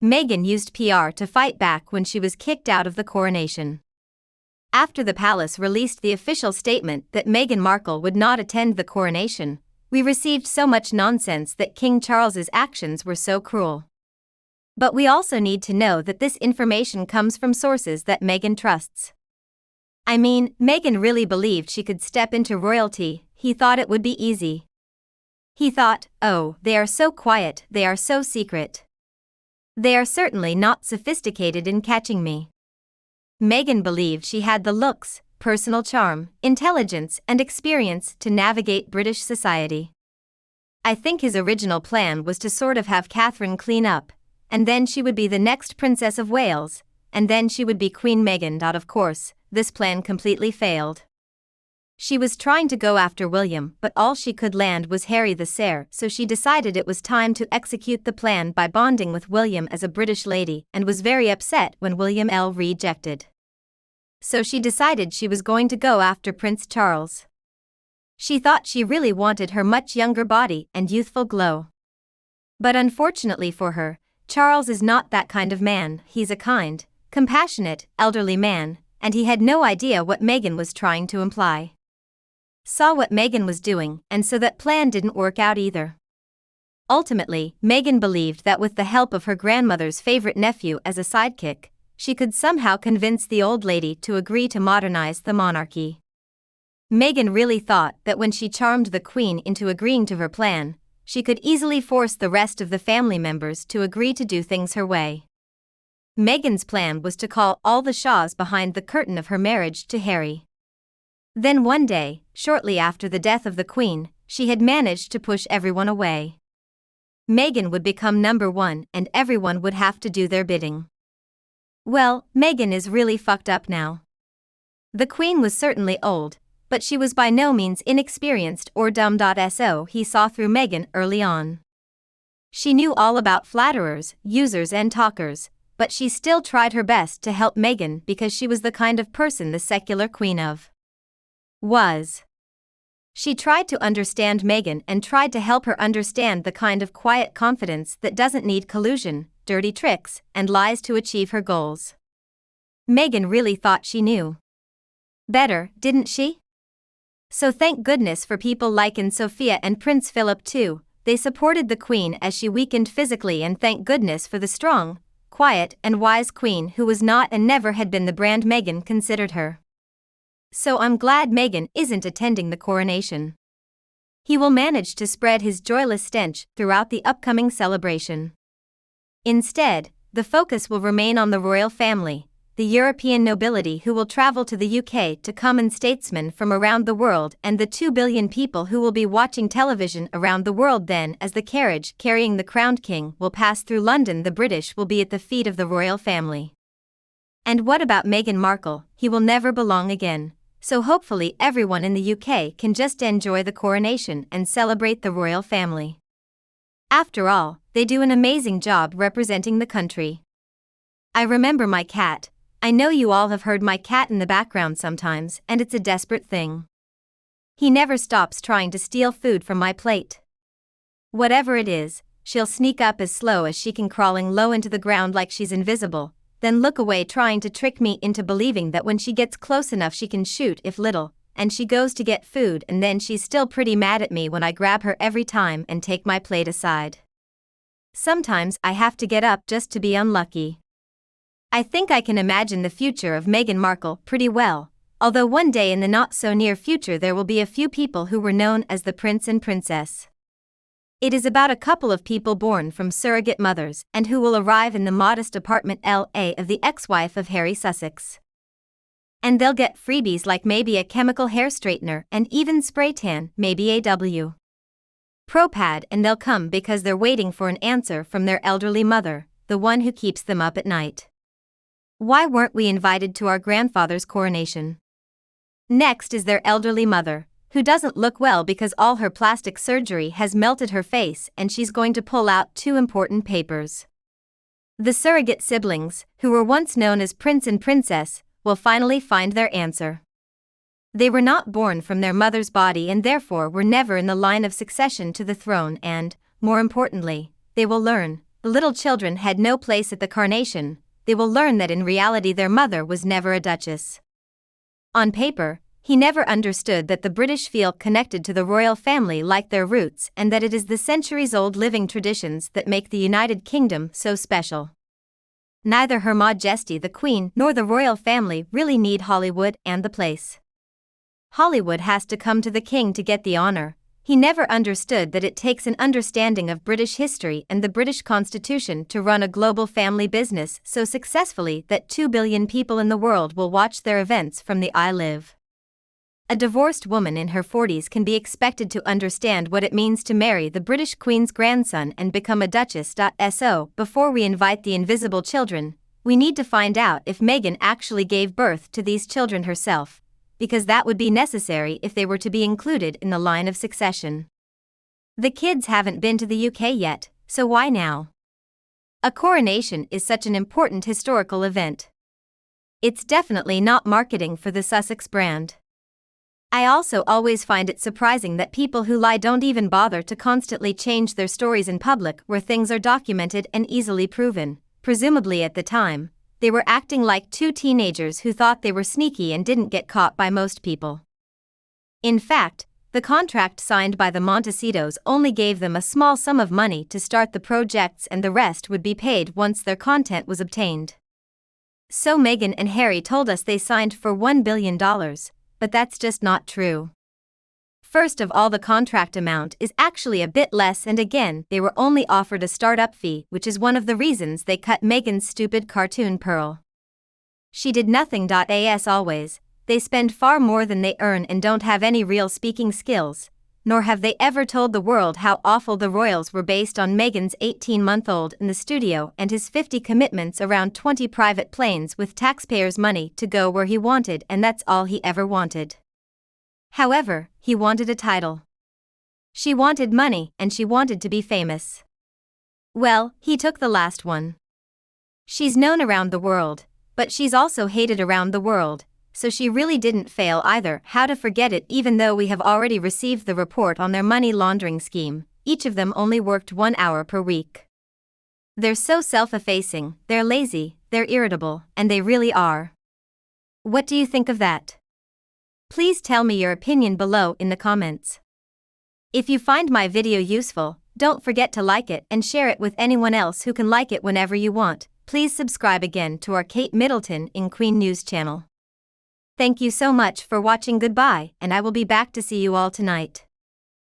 Meghan used PR to fight back when she was kicked out of the coronation. After the palace released the official statement that Meghan Markle would not attend the coronation, we received so much nonsense that King Charles's actions were so cruel. But we also need to know that this information comes from sources that Meghan trusts. I mean, Meghan really believed she could step into royalty. He thought it would be easy. He thought, oh, they are so quiet, they are so secret. They are certainly not sophisticated in catching me. Meghan believed she had the looks, personal charm, intelligence, and experience to navigate British society. I think his original plan was to sort of have Catherine clean up, and then she would be the next Princess of Wales, and then she would be Queen Meghan. Of course, this plan completely failed. She was trying to go after William, but all she could land was Harry the Sire, so she decided it was time to execute the plan by bonding with William as a British lady, and was very upset when William rejected. So she decided she was going to go after Prince Charles. She thought she really wanted her much younger body and youthful glow. But unfortunately for her, Charles is not that kind of man. He's a kind, compassionate, elderly man, and he had no idea what Meghan was trying to imply. Saw what Meghan was doing, and so that plan didn't work out either. Ultimately, Meghan believed that with the help of her grandmother's favorite nephew as a sidekick, she could somehow convince the old lady to agree to modernize the monarchy. Meghan really thought that when she charmed the Queen into agreeing to her plan, she could easily force the rest of the family members to agree to do things her way. Meghan's plan was to call all the Shaws behind the curtain of her marriage to Harry. Then one day, shortly after the death of the Queen, she had managed to push everyone away. Meghan would become number one and everyone would have to do their bidding. Well, Meghan is really fucked up now. The Queen was certainly old, but she was by no means inexperienced or dumb. So he saw through Meghan early on. She knew all about flatterers, users and talkers, but she still tried her best to help Meghan because she was the kind of person the secular Queen was. She tried to understand Meghan and tried to help her understand the kind of quiet confidence that doesn't need collusion, dirty tricks, and lies to achieve her goals. Meghan really thought she knew better, didn't she? So thank goodness for people like Sophia and Prince Philip too. They supported the Queen as she weakened physically, and thank goodness for the strong, quiet and wise Queen who was not and never had been the brand Meghan considered her. So I'm glad Meghan isn't attending the coronation. He will manage to spread his joyless stench throughout the upcoming celebration. Instead, the focus will remain on the royal family, the European nobility who will travel to the UK to come, and statesmen from around the world, and the 2 billion people who will be watching television around the world. Then, as the carriage carrying the crowned king will pass through London, the British will be at the feet of the royal family. And what about Meghan Markle? He will never belong again. So hopefully everyone in the UK can just enjoy the coronation and celebrate the royal family. After all, they do an amazing job representing the country. I remember my cat. I know you all have heard my cat in the background sometimes, and it's a desperate thing. He never stops trying to steal food from my plate. Whatever it is, she'll sneak up as slow as she can, crawling low into the ground like she's invisible, then look away, trying to trick me into believing that when she gets close enough she can shoot if little, and she goes to get food, and then she's still pretty mad at me when I grab her every time and take my plate aside. Sometimes I have to get up just to be unlucky. I think I can imagine the future of Meghan Markle pretty well, although one day in the not-so-near future there will be a few people who were known as the Prince and Princess. It is about a couple of people born from surrogate mothers and who will arrive in the modest apartment LA of the ex-wife of Harry Sussex. And they'll get freebies like maybe a chemical hair straightener and even spray tan, maybe a Pro pad, and they'll come because they're waiting for an answer from their elderly mother, the one who keeps them up at night. Why weren't we invited to our grandfather's coronation? Next is their elderly mother, who doesn't look well because all her plastic surgery has melted her face and she's going to pull out 2 important papers. The surrogate siblings, who were once known as Prince and Princess, will finally find their answer. They were not born from their mother's body and therefore were never in the line of succession to the throne, and, more importantly, they will learn, the little children had no place at the coronation, they will learn that in reality their mother was never a duchess. On paper, he never understood that the British feel connected to the royal family like their roots and that it is the centuries-old living traditions that make the United Kingdom so special. Neither Her Majesty the Queen nor the royal family really need Hollywood and the place. Hollywood has to come to the king to get the honor. He never understood that it takes an understanding of British history and the British Constitution to run a global family business so successfully that 2 billion people in the world will watch their events from the I Live. A divorced woman in her 40s can be expected to understand what it means to marry the British Queen's grandson and become a duchess. So, before we invite the invisible children, we need to find out if Meghan actually gave birth to these children herself, because that would be necessary if they were to be included in the line of succession. The kids haven't been to the UK yet, so why now? A coronation is such an important historical event. It's definitely not marketing for the Sussex brand. I also always find it surprising that people who lie don't even bother to constantly change their stories in public where things are documented and easily proven. Presumably at the time, they were acting like two teenagers who thought they were sneaky and didn't get caught by most people. In fact, the contract signed by the Montecitos only gave them a small sum of money to start the projects and the rest would be paid once their content was obtained. So Meghan and Harry told us they signed for $1 billion, but that's just not true. First of all, the contract amount is actually a bit less, and again, they were only offered a startup fee, which is one of the reasons they cut Meghan's stupid cartoon Pearl. She did nothing. As always, they spend far more than they earn and don't have any real speaking skills, nor have they ever told the world how awful the royals were based on Meghan's 18-month-old in the studio and his 50 commitments around 20 private planes with taxpayers' money to go where he wanted, and that's all he ever wanted. However, he wanted a title. She wanted money and she wanted to be famous. Well, he took the last one. She's known around the world, but she's also hated around the world, so she really didn't fail either. How to forget it? Even though we have already received the report on their money laundering scheme, each of them only worked 1 hour per week. They're so self-effacing, they're lazy, they're irritable, and they really are. What do you think of that? Please tell me your opinion below in the comments. If you find my video useful, don't forget to like it and share it with anyone else who can like it whenever you want. Please subscribe again to our Kate Middleton in Queen News channel. Thank you so much for watching. Goodbye, and I will be back to see you all tonight.